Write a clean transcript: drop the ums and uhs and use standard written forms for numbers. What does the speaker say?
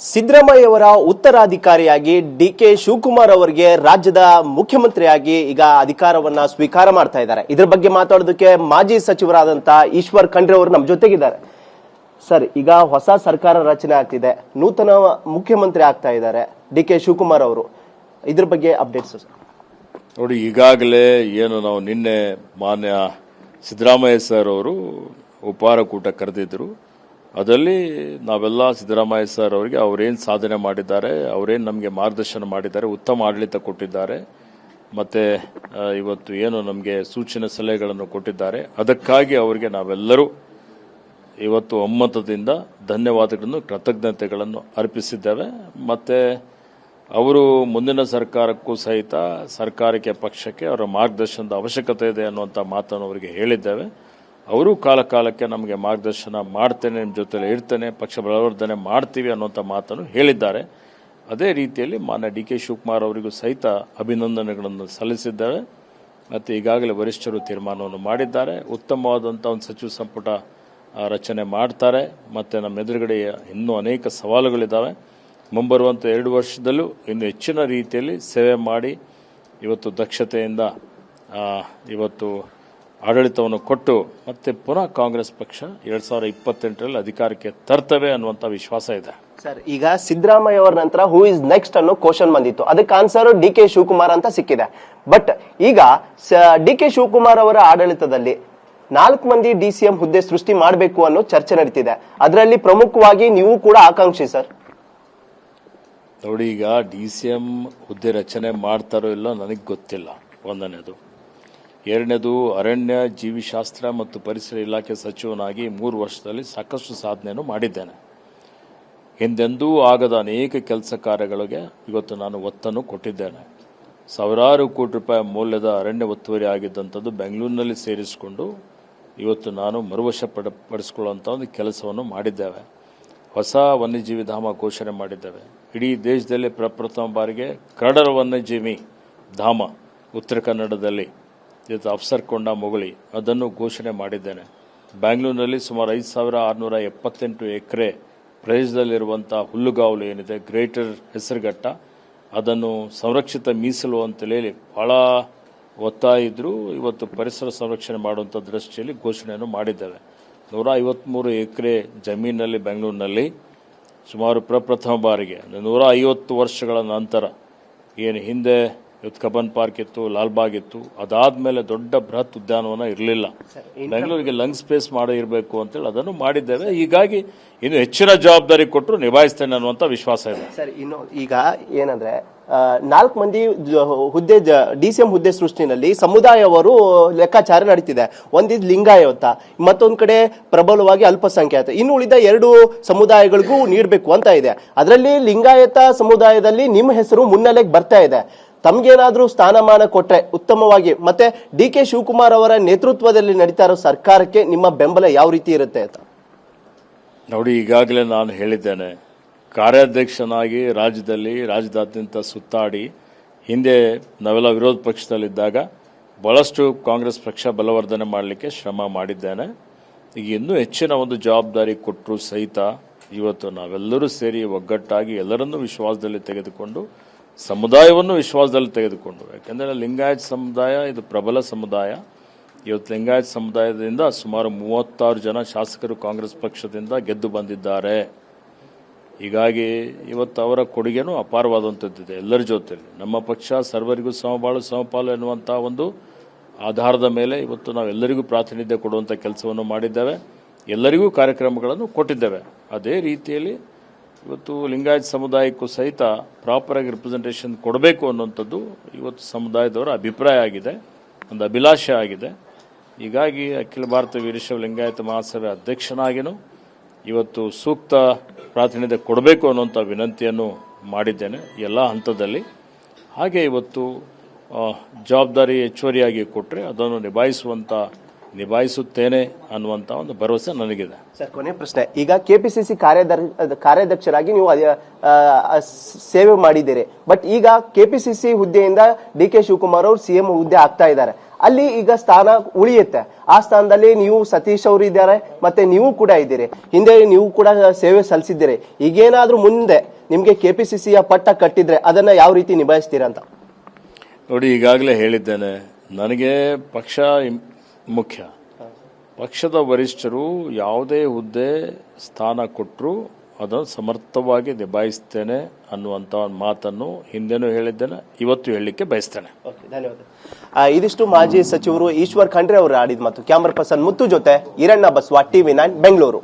ಸಿದ್ದರಾಮಯ್ಯವರ ಉತ್ತರಾಧಿಕಾರಿಯಾಗಿ ಡಿ.ಕೆ. ಶಿವಕುಮಾರ್ ಅವರಿಗೆ ರಾಜ್ಯದ ಮುಖ್ಯಮಂತ್ರಿಯಾಗಿ ಈಗ ಅಧಿಕಾರವನ್ನ ಸ್ವೀಕಾರ ಮಾಡ್ತಾ ಇದ್ದಾರೆ. ಇದರ ಬಗ್ಗೆ ಮಾತಾಡೋದಕ್ಕೆ ಮಾಜಿ ಸಚಿವರಾದಂತ ಈಶ್ವರ್ ಖಂಡ್ರೆ ಅವರು ನಮ್ಮ ಜೊತೆಗಿದ್ದಾರೆ. ಸರ್, ಈಗ ಹೊಸ ಸರ್ಕಾರ ರಚನೆ ಆಗ್ತಿದೆ, ನೂತನ ಮುಖ್ಯಮಂತ್ರಿ ಆಗ್ತಾ ಇದ್ದಾರೆ ಡಿ.ಕೆ. ಶಿವಕುಮಾರ್ ಅವರು. ಇದ್ರ ಬಗ್ಗೆ ಅಪ್ಡೇಟ್ಸ್ ಸರ್. ನೋಡಿ, ಈಗಾಗಲೇ ಏನು ನಾವು ನಿನ್ನೆ ಮಾನ್ಯ ಸಿದ್ದರಾಮಯ್ಯ ಸರ್ ಅವರು ಉಪಹಾರ ಕೂಟ ಕರೆದಿದ್ರು. ಅದರಲ್ಲಿ ನಾವೆಲ್ಲ ಸಿದ್ದರಾಮಯ್ಯ ಸರ್ ಅವರಿಗೆ ಅವರೇನು ಸಾಧನೆ ಮಾಡಿದ್ದಾರೆ, ಅವರೇನು ನಮಗೆ ಮಾರ್ಗದರ್ಶನ ಮಾಡಿದ್ದಾರೆ, ಉತ್ತಮ ಆಡಳಿತ ಕೊಟ್ಟಿದ್ದಾರೆ, ಮತ್ತು ಇವತ್ತು ಏನು ನಮಗೆ ಸೂಚನೆ ಸಲಹೆಗಳನ್ನು ಕೊಟ್ಟಿದ್ದಾರೆ, ಅದಕ್ಕಾಗಿ ಅವರಿಗೆ ನಾವೆಲ್ಲರೂ ಇವತ್ತು ಒಮ್ಮತದಿಂದ ಧನ್ಯವಾದಗಳನ್ನು ಕೃತಜ್ಞತೆಗಳನ್ನು ಅರ್ಪಿಸಿದ್ದೇವೆ. ಮತ್ತು ಅವರು ಮುಂದಿನ ಸರ್ಕಾರಕ್ಕೂ ಸಹಿತ ಸರ್ಕಾರಕ್ಕೆ ಪಕ್ಷಕ್ಕೆ ಅವರ ಮಾರ್ಗದರ್ಶನದ ಅವಶ್ಯಕತೆ ಇದೆ ಅನ್ನುವಂಥ ಮಾತನ್ನು ಅವರಿಗೆ ಹೇಳಿದ್ದೇವೆ. ಅವರು ಕಾಲಕ್ಕೆ ನಮಗೆ ಮಾರ್ಗದರ್ಶನ ಮಾಡ್ತೇನೆ, ನಿಮ್ಮ ಜೊತೆಲಿ ಇರ್ತೇನೆ, ಪಕ್ಷ ಬಲವರ್ಧನೆ ಮಾಡ್ತೀವಿ ಅನ್ನುವಂಥ ಮಾತನ್ನು ಹೇಳಿದ್ದಾರೆ. ಅದೇ ರೀತಿಯಲ್ಲಿ ಮಾನ್ಯ ಡಿ.ಕೆ. ಶಿವಕುಮಾರ್ ಅವರಿಗೂ ಸಹಿತ ಅಭಿನಂದನೆಗಳನ್ನು ಸಲ್ಲಿಸಿದ್ದೇವೆ. ಮತ್ತು ಈಗಾಗಲೇ ವರಿಷ್ಠರು ತೀರ್ಮಾನವನ್ನು ಮಾಡಿದ್ದಾರೆ. ಉತ್ತಮವಾದಂಥ ಒಂದು ಸಚಿವ ಸಂಪುಟ ರಚನೆ ಮಾಡ್ತಾರೆ. ಮತ್ತು ನಮ್ಮ ಎದುರುಗಡೆ ಇನ್ನೂ ಅನೇಕ ಸವಾಲುಗಳಿದ್ದಾವೆ. ಮುಂಬರುವಂಥ 2 ವರ್ಷದಲ್ಲೂ ಇನ್ನು ಹೆಚ್ಚಿನ ರೀತಿಯಲ್ಲಿ ಸೇವೆ ಮಾಡಿ ಇವತ್ತು ದಕ್ಷತೆಯಿಂದ ಇವತ್ತು ಆಡಳಿತವನ್ನು ಕೊಟ್ಟು ಮತ್ತೆ ಪುನಃ ಕಾಂಗ್ರೆಸ್ ಪಕ್ಷ 2028ರಲ್ಲಿ ಅಧಿಕಾರಕ್ಕೆ ತರ್ತವೆ ಅನ್ನುವಂಥ ವಿಶ್ವಾಸ ಇದೆ. ಸರ್, ಈಗ ಸಿದ್ದರಾಮಯ್ಯ ಅವರ ನಂತರ ಹೂ ಇಸ್ ನೆಕ್ಸ್ಟ್ ಅನ್ನೋ ಕ್ವಶನ್ ಬಂದಿತ್ತು. ಅದಕ್ಕೆ ಆನ್ಸರ್ ಡಿ.ಕೆ. ಶಿವಕುಮಾರ್ ಅಂತ ಸಿಕ್ಕಿದೆ. ಬಟ್ ಈಗ ಡಿ.ಕೆ. ಶಿವಕುಮಾರ್ ಅವರ ಆಡಳಿತದಲ್ಲಿ 4 ಮಂದಿ ಡಿ.ಸಿ.ಎಂ ಹುದ್ದೆ ಸೃಷ್ಟಿ ಮಾಡಬೇಕು ಅನ್ನೋ ಚರ್ಚೆ ನಡೀತಿದೆ. ಅದರಲ್ಲಿ ಪ್ರಮುಖವಾಗಿ ನೀವು ಕೂಡ ಆಕಾಂಕ್ಷಿ ಸರ್. ನೋಡಿ, ಈಗ ಡಿ.ಸಿ.ಎಂ ಹುದ್ದೆ ರಚನೆ ಮಾಡ್ತಾರೋ ಇಲ್ಲ ನನಗೆ ಗೊತ್ತಿಲ್ಲ, ಒಂದನೇದು. ಎರಡನೇದು, ಅರಣ್ಯ ಜೀವಿಶಾಸ್ತ್ರ ಮತ್ತು ಪರಿಸರ ಇಲಾಖೆ ಸಚಿವನಾಗಿ 3 ವರ್ಷದಲ್ಲಿ ಸಾಕಷ್ಟು ಸಾಧನೆಯನ್ನು ಮಾಡಿದ್ದೇನೆ. ಹಿಂದೆಂದೂ ಆಗದ ಅನೇಕ ಕೆಲಸ ಕಾರ್ಯಗಳಿಗೆ ಇವತ್ತು ನಾನು ಒತ್ತನ್ನು ಕೊಟ್ಟಿದ್ದೇನೆ. ಸಾವಿರಾರು ಕೋಟಿ ರೂಪಾಯಿ ಮೌಲ್ಯದ ಅರಣ್ಯ ಒತ್ತುವರಿ ಆಗಿದ್ದಂಥದ್ದು ಬೆಂಗಳೂರಿನಲ್ಲಿ ಸೇರಿಸಿಕೊಂಡು ಇವತ್ತು ನಾನು ಮರುವಶಪಡಿಸಿಕೊಳ್ಳುವಂಥ ಒಂದು ಕೆಲಸವನ್ನು ಮಾಡಿದ್ದೇವೆ. ಹೊಸ ವನ್ಯಜೀವಿ ಧಾಮ ಘೋಷಣೆ ಮಾಡಿದ್ದೇವೆ. ಇಡೀ ದೇಶದಲ್ಲಿ ಪ್ರಪ್ರಥಮ ಬಾರಿಗೆ ಕರಡರ ವನ್ಯಜೀವಿ ಧಾಮ ಉತ್ತರ ಕನ್ನಡದಲ್ಲಿ ಇವತ್ತು ಅಫ್ಸರ್ಕೊಂಡ ಮೊಗಳಿ ಅದನ್ನು ಘೋಷಣೆ ಮಾಡಿದ್ದೇನೆ. ಬೆಂಗಳೂರಿನಲ್ಲಿ ಸುಮಾರು 5678 ಎಕರೆ ಪ್ರದೇಶದಲ್ಲಿರುವಂಥ ಹುಲ್ಲುಗಾವಲು ಏನಿದೆ, ಗ್ರೇಟರ್ ಹೆಸರುಘಟ್ಟ, ಅದನ್ನು ಸಂರಕ್ಷಿತ ಮೀಸಲು ಅಂತೇಳಿ ಭಾಳ ಒತ್ತಾಯ ಇದ್ದರೂ ಇವತ್ತು ಪರಿಸರ ಸಂರಕ್ಷಣೆ ಮಾಡುವಂಥ ದೃಷ್ಟಿಯಲ್ಲಿ ಘೋಷಣೆಯನ್ನು ಮಾಡಿದ್ದೇವೆ. 153 ಎಕರೆ ಜಮೀನಿನಲ್ಲಿ ಬೆಂಗಳೂರಿನಲ್ಲಿ ಸುಮಾರು ಪ್ರಪ್ರಥಮ ಬಾರಿಗೆ 150 ವರ್ಷಗಳ ನಂತರ ಏನು ಹಿಂದೆ ಇವತ್ತು ಕಬ್ಬನ್ ಪಾರ್ಕ್ ಇತ್ತು, ಲಾಲ್ಬಾಗ್ ಇತ್ತು, ಅದಾದ್ಮೇಲೆ ದೊಡ್ಡ ಬೃಹತ್ ಉದ್ಯಾನವನ ಇರಲಿಲ್ಲ. ಬೆಂಗಳೂರಿಗೆ ಲಂಗ್ ಸ್ಪೇಸ್ ಇರಬೇಕು ಅಂತೇಳಿ ಅದನ್ನು ಮಾಡಿದ್ದೇವೆ. ಹೀಗಾಗಿ ಇನ್ನು ಹೆಚ್ಚಿನ ಜವಾಬ್ದಾರಿ ಕೊಟ್ಟರು ನಿಭಾಯಿಸ್ತೇನೆ ಅನ್ನುವಂಥ ವಿಶ್ವಾಸ ಇದೆ. ಸರ್, ಇನ್ನು ಈಗ ಏನಂದ್ರೆ 4 ಮಂದಿ ಹುದ್ದೆ ಡಿ.ಸಿ.ಎಂ ಹುದ್ದೆ ಸೃಷ್ಟಿನಲ್ಲಿ ಸಮುದಾಯವರು ಲೆಕ್ಕಾಚಾರ ನಡೀತಿದೆ. ಒಂದಿದ್ ಲಿಂಗಾಯತ, ಮತ್ತೊಂದ್ ಕಡೆ ಪ್ರಬಲವಾಗಿ ಅಲ್ಪಸಂಖ್ಯಾತ, ಇನ್ನು ಉಳಿದ 2 ಸಮುದಾಯಗಳಿಗೂ ನೀಡಬೇಕು ಅಂತ ಇದೆ. ಅದರಲ್ಲಿ ಲಿಂಗಾಯತ ಸಮುದಾಯದಲ್ಲಿ ನಿಮ್ಮ ಹೆಸರು ಮುನ್ನೆಲೆಗೆ ಬರ್ತಾ ಇದೆ. ತಮ್ಗೇನಾದ್ರೂ ಸ್ಥಾನಮಾನ ಕೊಟ್ರೆ ಉತ್ತಮವಾಗಿ, ಮತ್ತೆ ಡಿ.ಕೆ. ಶಿವಕುಮಾರ್ ಅವರ ನೇತೃತ್ವದಲ್ಲಿ ನಡೀತಾ ಇರೋ ಸರ್ಕಾರಕ್ಕೆ ನಿಮ್ಮ ಬೆಂಬಲ ಯಾವ ರೀತಿ ಇರುತ್ತೆ ಅಂತ? ನೋಡಿ, ಈಗಾಗಲೇ ನಾನು ಹೇಳಿದ್ದೇನೆ, ಕಾರ್ಯಾಧ್ಯಕ್ಷನಾಗಿ ರಾಜ್ಯದಾದ್ಯಂತ ಸುತ್ತಾಡಿ ಹಿಂದೆ ನಾವೆಲ್ಲ ವಿರೋಧ ಪಕ್ಷದಲ್ಲಿದ್ದಾಗ ಬಹಳಷ್ಟು ಕಾಂಗ್ರೆಸ್ ಪಕ್ಷ ಬಲವರ್ಧನೆ ಮಾಡಲಿಕ್ಕೆ ಶ್ರಮ ಮಾಡಿದ್ದೇನೆ. ಈಗ ಇನ್ನೂ ಹೆಚ್ಚಿನ ಒಂದು ಜವಾಬ್ದಾರಿ ಕೊಟ್ಟರು ಸಹಿತ ಇವತ್ತು ನಾವೆಲ್ಲರೂ ಸೇರಿ ಒಗ್ಗಟ್ಟಾಗಿ ಎಲ್ಲರನ್ನೂ ವಿಶ್ವಾಸದಲ್ಲಿ ತೆಗೆದುಕೊಂಡು, ಸಮುದಾಯವನ್ನು ವಿಶ್ವಾಸದಲ್ಲಿ ತೆಗೆದುಕೊಂಡು, ಯಾಕೆಂದರೆ ಲಿಂಗಾಯತ ಸಮುದಾಯ ಇದು ಪ್ರಬಲ ಸಮುದಾಯ. ಇವತ್ತು ಲಿಂಗಾಯತ ಸಮುದಾಯದಿಂದ ಸುಮಾರು 36 ಜನ ಶಾಸಕರು ಕಾಂಗ್ರೆಸ್ ಪಕ್ಷದಿಂದ ಗೆದ್ದು ಬಂದಿದ್ದಾರೆ. ಹೀಗಾಗಿ ಇವತ್ತು ಅವರ ಕೊಡುಗೆನೂ ಅಪಾರವಾದಂಥದ್ದಿದೆ ಎಲ್ಲರ ಜೊತೆಯಲ್ಲಿ. ನಮ್ಮ ಪಕ್ಷ ಸರ್ವರಿಗೂ ಸಮಬಾಳು ಸಮಪಾಲು ಎನ್ನುವಂಥ ಒಂದು ಆಧಾರದ ಮೇಲೆ ಇವತ್ತು ನಾವೆಲ್ಲರಿಗೂ ಪ್ರಾತಿನಿಧ್ಯ ಕೊಡುವಂಥ ಕೆಲಸವನ್ನು ಮಾಡಿದ್ದೇವೆ. ಎಲ್ಲರಿಗೂ ಕಾರ್ಯಕ್ರಮಗಳನ್ನು ಕೊಟ್ಟಿದ್ದೇವೆ. ಅದೇ ರೀತಿಯಲ್ಲಿ ಇವತ್ತು ಲಿಂಗಾಯತ ಸಮುದಾಯಕ್ಕೂ ಸಹಿತ ಪ್ರಾಪರಾಗಿ ರಿಪ್ರೆಸೆಂಟೇಷನ್ ಕೊಡಬೇಕು ಅನ್ನುವಂಥದ್ದು ಇವತ್ತು ಸಮುದಾಯದವರ ಅಭಿಪ್ರಾಯ ಆಗಿದೆ, ಒಂದು ಅಭಿಲಾಷೆ ಆಗಿದೆ. ಹೀಗಾಗಿ ಅಖಿಲ ಭಾರತ ವೀರಶೈವ ಲಿಂಗಾಯತ ಮಹಾಸಭೆ ಅಧ್ಯಕ್ಷನಾಗಿಯೂ ಇವತ್ತು ಸೂಕ್ತ ಪ್ರಾತಿನಿಧ್ಯ ಕೊಡಬೇಕು ಅನ್ನುವಂಥ ವಿನಂತಿಯನ್ನು ಮಾಡಿದ್ದೇನೆ ಎಲ್ಲ ಹಂತದಲ್ಲಿ. ಹಾಗೆ ಇವತ್ತು ಜವಾಬ್ದಾರಿ ಹೆಚ್ಚುವರಿಯಾಗಿ ಕೊಟ್ಟರೆ ಅದನ್ನು ನಿಭಾಯಿಸುತ್ತೇನೆ ಅನ್ನುವಂಥ ಒಂದು ಭರವಸೆ ನನಗಿದೆ. ಸರ್, ಕೊನೆ ಪ್ರಶ್ನೆ. ಈಗ ಕೆಪಿಸಿಸಿ ಕಾರ್ಯಾಧ್ಯಕ್ಷರಾಗಿ ನೀವು ಸೇವೆ ಮಾಡಿದ್ದೀರಿ. ಬಟ್ ಈಗ ಕೆಪಿಸಿಸಿ ಹುದ್ದೆಯಿಂದ ಡಿ.ಕೆ. ಶಿವಕುಮಾರ್ ಅವರು ಸಿಎಂ ಹುದ್ದೆ ಆಗ್ತಾ ಇದ್ದಾರೆ. ಅಲ್ಲಿ ಈಗ ಸ್ಥಾನ ಉಳಿಯುತ್ತೆ. ಆ ಸ್ಥಾನದಲ್ಲಿ ನೀವು ಸತೀಶ್ ಅವರು ಇದ್ದಾರೆ, ಮತ್ತೆ ನೀವು ಕೂಡ ಇದ್ದೀರಿ, ಹಿಂದೆ ನೀವು ಕೂಡ ಸೇವೆ ಸಲ್ಲಿಸಿದ್ದೀರಿ. ಈಗೇನಾದ್ರೂ ಮುಂದೆ ನಿಮ್ಗೆ ಕೆಪಿಸಿಸಿಯ ಪಟ್ಟ ಕಟ್ಟಿದ್ರೆ ಅದನ್ನ ಯಾವ ರೀತಿ ನಿಭಾಯಿಸ್ತೀರಾ ಅಂತ? ನೋಡಿ, ಈಗಾಗಲೇ ಹೇಳಿದ್ದೇನೆ, ನನಗೆ ಪಕ್ಷ ಮುಖ್ಯ. ಪಕ್ಷದ ವರಿಷ್ಠರು ಯಾವುದೇ ಹುದ್ದೆ ಸ್ಥಾನ ಕೊಟ್ಟರು ಅದನ್ನು ಸಮರ್ಥವಾಗಿ ನಿಭಾಯಿಸ್ತೇನೆ ಅನ್ನುವಂಥ ಮಾತನ್ನು ಹಿಂದೆನೂ ಹೇಳಿದ್ದೇನೆ, ಇವತ್ತು ಹೇಳಲಿಕ್ಕೆ ಬಯಸ್ತೇನೆ. ಧನ್ಯವಾದ. ಇದಿಷ್ಟು ಮಾಜಿ ಸಚಿವರು ಈಶ್ವರ್ ಖಂಡ್ರೆ ಅವರು ಆಡಿದ ಮಾತು. ಕ್ಯಾಮರಾ ಪರ್ಸನ್ ಮುತ್ತು ಜೊತೆ ಈರಣ್ಣ ಬಸ್ವಾ, TV9 ಬೆಂಗಳೂರು.